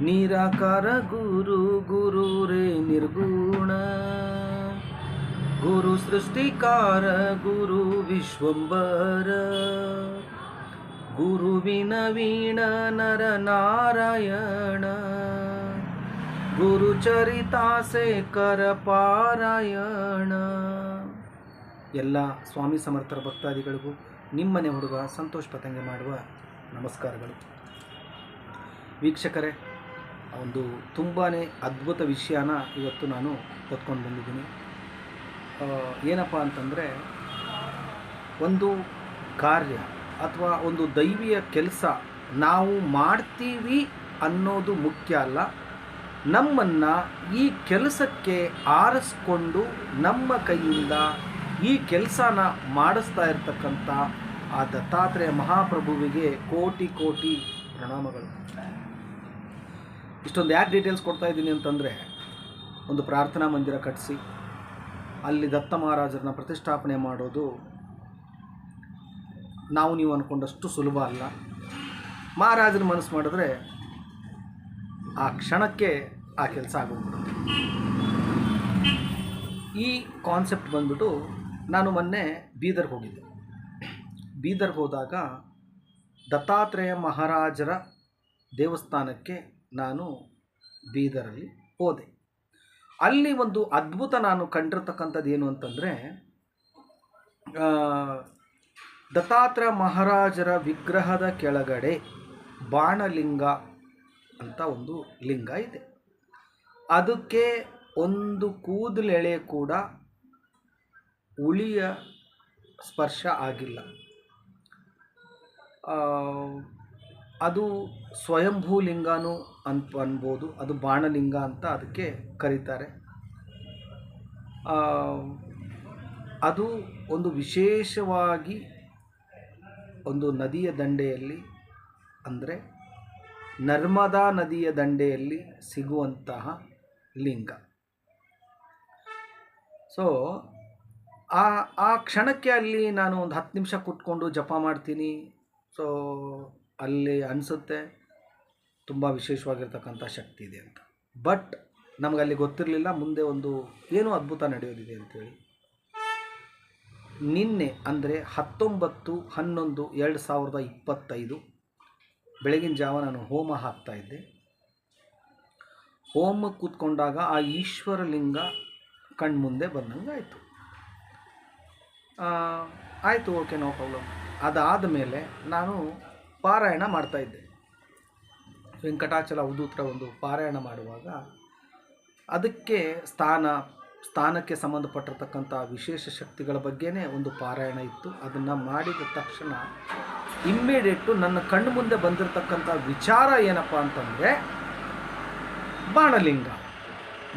ನಿರಾಕಾರ ಗುರು ಗುರು ರೇ ನಿರ್ಗುಣ ಗುರು ಸೃಷ್ಟಿಕಾರ ಗುರು ವಿಶ್ವಂಬರ ಗುರುವಿನ ವೀಣ ನರ ನಾರಾಯಣ ಗುರು ಚರಿತಾಸೇಕರ ಪಾರಾಯಣ. ಎಲ್ಲ ಸ್ವಾಮಿ ಸಮರ್ಥರ ಭಕ್ತಾದಿಗಳಿಗೂ ನಿಮ್ಮನೆ ಹುಡುಗ ಸಂತೋಷ್ ಪತಂಗೆ ಮಾಡುವ ನಮಸ್ಕಾರಗಳು. ವೀಕ್ಷಕರೇ, ಒಂದು ತುಂಬಾ ಅದ್ಭುತ ವಿಷಯನ ಇವತ್ತು ನಾನು ಹೊತ್ಕೊಂಡು ಬಂದಿದ್ದೀನಿ. ಏನಪ್ಪ ಅಂತಂದರೆ, ಒಂದು ಕಾರ್ಯ ಅಥವಾ ಒಂದು ದೈವಿಯ ಕೆಲಸ ನಾವು ಮಾಡ್ತೀವಿ ಅನ್ನೋದು ಮುಖ್ಯ ಅಲ್ಲ, ನಮ್ಮನ್ನು ಈ ಕೆಲಸಕ್ಕೆ ಆರಿಸ್ಕೊಂಡು ನಮ್ಮ ಕೈಯಿಂದ ಈ ಕೆಲಸನ ಮಾಡಿಸ್ತಾ ಇರ್ತಕ್ಕಂಥ ಆ ದತ್ತಾತ್ರೇಯ ಮಹಾಪ್ರಭುವಿಗೆ ಕೋಟಿ ಕೋಟಿ ಪ್ರಣಾಮಗಳು. ಇಷ್ಟೊಂದು ಯಾಕೆ ಡೀಟೇಲ್ಸ್ ಕೊಡ್ತಾ ಇದ್ದೀನಿ ಅಂತಂದರೆ, ಒಂದು ಪ್ರಾರ್ಥನಾ ಮಂದಿರ ಕಟ್ಟಿಸಿ ಅಲ್ಲಿ ದತ್ತ ಮಹಾರಾಜರನ್ನ ಪ್ರತಿಷ್ಠಾಪನೆ ಮಾಡೋದು ನಾವು ನೀವು ಅಂದ್ಕೊಂಡಷ್ಟು ಸುಲಭ ಅಲ್ಲ. ಮಹಾರಾಜರ ಮನಸ್ಸು ಮಾಡಿದ್ರೆ ಆ ಕ್ಷಣಕ್ಕೆ ಆ ಕೆಲಸ ಆಗೋಗ್ಬಿಡುತ್ತೆ. ಈ ಕಾನ್ಸೆಪ್ಟ್ ಬಂದ್ಬಿಟ್ಟು, ನಾನು ಮೊನ್ನೆ ಬೀದರ್ಗೆ ಹೋಗಿದ್ದೆ. ಬೀದರ್ಗೆ ಹೋದಾಗ ದತ್ತಾತ್ರೇಯ ಮಹಾರಾಜರ ದೇವಸ್ಥಾನಕ್ಕೆ ನಾನು ಬೀದರಲ್ಲಿ ಹೋದೆ. ಅಲ್ಲಿ ಒಂದು ಅದ್ಭುತ ನಾನು ಕಂಡಿರ್ತಕ್ಕಂಥದ್ದು ಏನು ಅಂತಂದರೆ, ದತ್ತಾತ್ರೇಯ ಮಹಾರಾಜರ ವಿಗ್ರಹದ ಕೆಳಗಡೆ ಬಾಣಲಿಂಗ ಅಂತ ಒಂದು ಲಿಂಗ ಇದೆ. ಅದಕ್ಕೆ ಒಂದು ಕೂದಲೆಳೆ ಕೂಡ ಉಳಿಯ ಸ್ಪರ್ಶ ಆಗಿಲ್ಲ. ಅದು ಸ್ವಯಂಭೂ ಲಿಂಗನೂ ಅನ್ಬೋದು, ಅದು ಬಾಣಲಿಂಗ ಅಂತ ಅದಕ್ಕೆ ಕರೀತಾರೆ. ಅದು ಒಂದು ವಿಶೇಷವಾಗಿ ಒಂದು ನದಿಯ ದಂಡೆಯಲ್ಲಿ, ಅಂದರೆ ನರ್ಮದಾ ನದಿಯ ದಂಡೆಯಲ್ಲಿ ಸಿಗುವಂತಹ ಲಿಂಗ. ಸೊ ಆ ಕ್ಷಣಕ್ಕೆ ಅಲ್ಲಿ ನಾನು ಒಂದು 10 ನಿಮಿಷ ಕೂತ್ಕೊಂಡು ಜಪ ಮಾಡ್ತೀನಿ. ಸೊ ಅಲ್ಲಿ ಅನಿಸುತ್ತೆ ತುಂಬ ವಿಶೇಷವಾಗಿರ್ತಕ್ಕಂಥ ಶಕ್ತಿ ಇದೆ ಅಂತ. ಬಟ್ ನಮಗಲ್ಲಿ ಗೊತ್ತಿರಲಿಲ್ಲ ಮುಂದೆ ಒಂದು ಏನೋ ಅದ್ಭುತ ನಡೆಯೋದಿದೆ ಅಂಥೇಳಿ. ನಿನ್ನೆ ಅಂದರೆ 19/11/2025 ಬೆಳಗಿನ ಜಾವ ನಾನು ಹೋಮ ಹಾಕ್ತಾಯಿದ್ದೆ. ಹೋಮ ಕೂತ್ಕೊಂಡಾಗ ಆ ಈಶ್ವರಲಿಂಗ ಕಣ್ಮುಂದೆ ಬಂದಂಗೆ ಆಯಿತು. ಆಯಿತು, ಓಕೆ, ನೋ ಪ್ರಾಬ್ಲಮ್. ಅದಾದ ಮೇಲೆ ನಾನು ಪಾರಾಯಣ ಮಾಡ್ತಾಯಿದ್ದೆ. ವೆಂಕಟಾಚಲ ಅವಧೂತರ ಒಂದು ಪಾರಾಯಣ ಮಾಡುವಾಗ ಅದಕ್ಕೆ ಸ್ಥಾನಕ್ಕೆ ಸಂಬಂಧಪಟ್ಟಿರ್ತಕ್ಕಂಥ ವಿಶೇಷ ಶಕ್ತಿಗಳ ಬಗ್ಗೆನೇ ಒಂದು ಪಾರಾಯಣ ಇತ್ತು. ಅದನ್ನು ಮಾಡಿದ ತಕ್ಷಣ ಇಮ್ಮಿಡಿಯೇಟು ನನ್ನ ಕಣ್ಣು ಮುಂದೆ ಬಂದಿರತಕ್ಕಂಥ ವಿಚಾರ ಏನಪ್ಪ ಅಂತಂದರೆ, ಬಾಣಲಿಂಗ.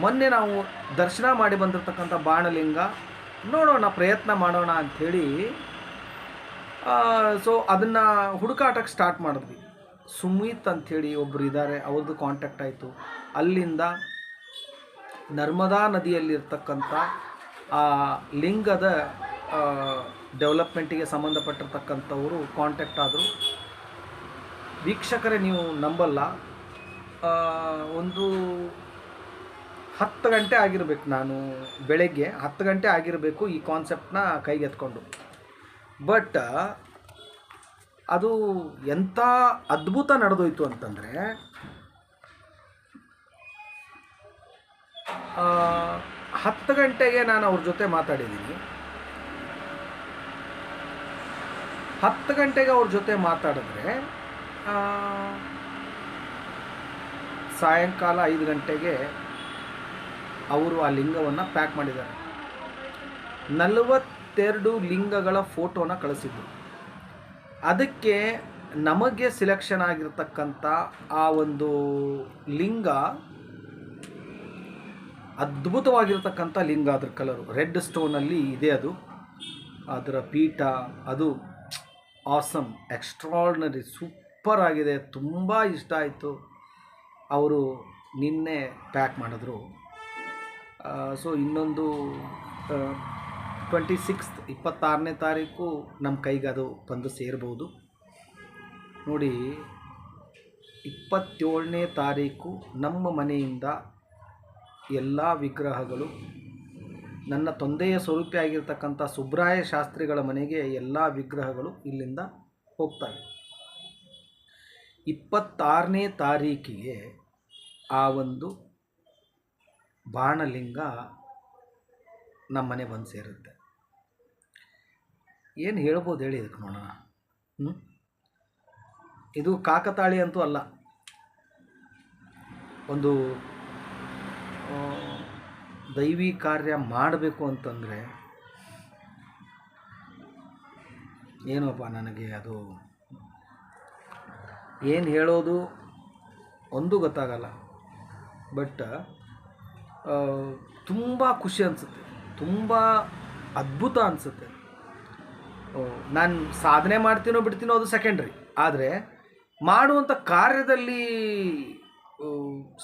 ಮೊನ್ನೆ ನಾವು ದರ್ಶನ ಮಾಡಿ ಬಂದಿರತಕ್ಕಂಥ ಬಾಣಲಿಂಗ ನೋಡೋಣ, ಪ್ರಯತ್ನ ಮಾಡೋಣ ಅಂಥೇಳಿ ಸೊ ಅದನ್ನು ಹುಡುಕಾಟಕ್ಕೆ ಸ್ಟಾರ್ಟ್ ಮಾಡಿದ್ವಿ. ಸುಮಿತ್ ಅಂಥೇಳಿ ಒಬ್ಬರು ಇದ್ದಾರೆ, ಅವ್ರದ್ದು ಕಾಂಟ್ಯಾಕ್ಟ್ ಆಯಿತು. ಅಲ್ಲಿಂದ ನರ್ಮದಾ ನದಿಯಲ್ಲಿರ್ತಕ್ಕಂಥ ಆ ಲಿಂಗದ ಡೆವಲಪ್ಮೆಂಟಿಗೆ ಸಂಬಂಧಪಟ್ಟಿರ್ತಕ್ಕಂಥವರು ಕಾಂಟ್ಯಾಕ್ಟ್ ಆದರು. ವೀಕ್ಷಕರೇ, ನೀವು ನಂಬಲ್ಲ, ಒಂದು 10 ಗಂಟೆ ಆಗಿರಬೇಕು, ನಾನು ಬೆಳಗ್ಗೆ 10 ಗಂಟೆ ಆಗಿರಬೇಕು ಈ ಕಾನ್ಸೆಪ್ಟನ್ನ ಕೈಗೆತ್ಕೊಂಡು. ಬಟ್ ಅದು ಎಂಥ ಅದ್ಭುತ ನಡೆದೋಯ್ತು ಅಂತಂದರೆ, 10 ಗಂಟೆಗೆ ನಾನು ಅವ್ರ ಜೊತೆ ಮಾತಾಡಿದ್ದೀನಿ. 10 ಗಂಟೆಗೆ ಅವ್ರ ಜೊತೆ ಮಾತಾಡಿದ್ರೆ ಸಾಯಂಕಾಲ 5 ಗಂಟೆಗೆ ಅವರು ಆ ಲಿಂಗವನ್ನು ಪ್ಯಾಕ್ ಮಾಡಿದ್ದಾರೆ. 42 ಲಿಂಗಗಳ ಫೋಟೋನ ಕಳಿಸಿದ್ರು. ಅದಕ್ಕೆ ನಮಗೆ ಸಿಲೆಕ್ಷನ್ ಆಗಿರ್ತಕ್ಕಂಥ ಆ ಒಂದು ಲಿಂಗ ಅದ್ಭುತವಾಗಿರ್ತಕ್ಕಂಥ ಲಿಂಗ. ಅದ್ರ ಕಲರು ರೆಡ್ ಸ್ಟೋನಲ್ಲಿ ಇದೆ. ಅದು ಅದರ ಪೀಠ ಅದು ಆಸಮ್, ಎಕ್ಸ್ಟ್ರಾರ್ಡಿನರಿ, ಸೂಪರ್ ಆಗಿದೆ, ತುಂಬ ಇಷ್ಟ ಆಯಿತು. ಅವರು ನಿನ್ನೆ ಪ್ಯಾಕ್ ಮಾಡಿದ್ರು. ಸೊ ಇನ್ನೊಂದು 26ನೇ ತಾರೀಕು ನಮ್ಮ ಕೈಗೆ ಅದು ಬಂದು ಸೇರ್ಬೋದು. ನೋಡಿ, 27ನೇ ತಾರೀಕು ನಮ್ಮ ಮನೆಯಿಂದ ಎಲ್ಲ ವಿಗ್ರಹಗಳು ನನ್ನ ತಂದೆಯ ಸ್ವರೂಪಿಯಾಗಿರ್ತಕ್ಕಂಥ ಸುಬ್ರಾಯ ಶಾಸ್ತ್ರಿಗಳ ಮನೆಗೆ ಎಲ್ಲ ವಿಗ್ರಹಗಳು ಇಲ್ಲಿಂದ ಹೋಗ್ತವೆ. 26ನೇ ತಾರೀಕಿಗೆ ಆ ಒಂದು ಬಾಣಲಿಂಗ ನಮ್ಮ ಮನೆ ಬಂದು ಸೇರುತ್ತೆ. ಏನು ಹೇಳ್ಬೋದು ಹೇಳಿ ಇದಕ್ಕೆ ನೋಡೋಣ. ಇದು ಕಾಕತಾಳಿ ಅಂತೂ ಅಲ್ಲ. ಒಂದು ದೈವಿ ಕಾರ್ಯ ಮಾಡಬೇಕು ಅಂತಂದರೆ ಏನೋಪ್ಪ ನನಗೆ ಅದು ಏನು ಹೇಳೋದು ಒಂದು ಗೊತ್ತಾಗಲ್ಲ. ಬಟ್ ತುಂಬ ಖುಷಿ ಅನಿಸುತ್ತೆ, ತುಂಬ ಅದ್ಭುತ ಅನಿಸುತ್ತೆ. ನಾನು ಸಾಧನೆ ಮಾಡ್ತೀನೋ ಬಿಡ್ತೀನೋ ಅದು ಸೆಕೆಂಡ್ರಿ, ಆದರೆ ಮಾಡುವಂಥ ಕಾರ್ಯದಲ್ಲಿ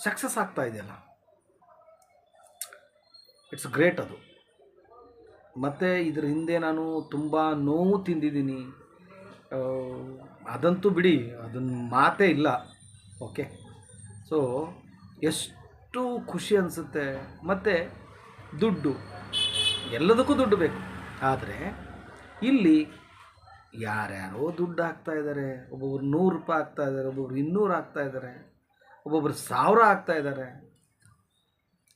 ಸಕ್ಸಸ್ ಆಗ್ತಾ ಇದೆಯಲ್ಲ, ಇಟ್ಸ್ ಗ್ರೇಟ್ ಅದು. ಮತ್ತು ಇದ್ರ ಹಿಂದೆ ನಾನು ತುಂಬ ನೋವು ತಿಂದಿದ್ದೀನಿ, ಅದಂತೂ ಬಿಡಿ, ಅದನ್ನು ಮಾತೇ ಇಲ್ಲ. ಓಕೆ, ಸೊ ಎಷ್ಟು ಖುಷಿ ಅನಿಸುತ್ತೆ. ಮತ್ತು ದುಡ್ಡು, ಎಲ್ಲದಕ್ಕೂ ದುಡ್ಡು ಬೇಕು. ಆದರೆ ಇಲ್ಲಿ ಯಾರ್ಯಾರೋ ದುಡ್ಡು ಹಾಕ್ತಾಯಿದ್ದಾರೆ. ಒಬ್ಬೊಬ್ರು 100 ರೂಪಾಯಿ ಹಾಕ್ತಾಯಿದ್ದಾರೆ, ಒಬ್ಬೊಬ್ರು 200 ಹಾಕ್ತಾಯಿದ್ದಾರೆ, ಒಬ್ಬೊಬ್ರು 1000 ಹಾಕ್ತಾಯಿದ್ದಾರೆ.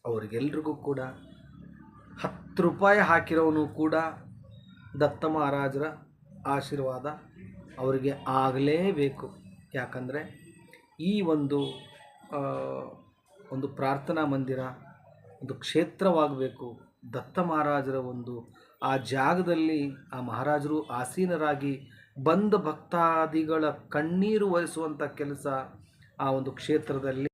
ಅವ್ರಿಗೆಲ್ರಿಗೂ ಕೂಡ 10 ರೂಪಾಯಿ ಹಾಕಿರೋನು ಕೂಡ ದತ್ತ ಮಹಾರಾಜರ ಆಶೀರ್ವಾದ ಅವರಿಗೆ ಆಗಲೇಬೇಕು. ಯಾಕಂದರೆ ಈ ಒಂದು ಪ್ರಾರ್ಥನಾ ಮಂದಿರ ಒಂದು ಕ್ಷೇತ್ರವಾಗಬೇಕು. ದತ್ತ ಮಹಾರಾಜರ ಒಂದು ಆ ಜಾಗದಲ್ಲಿ ಆ ಮಹಾರಾಜರು ಆಸೀನರಾಗಿ ಬಂದ ಭಕ್ತಾದಿಗಳ ಕಣ್ಣೀರು ಒರೆಸುವಂಥ ಕೆಲಸ ಆ ಒಂದು ಕ್ಷೇತ್ರದಲ್ಲಿ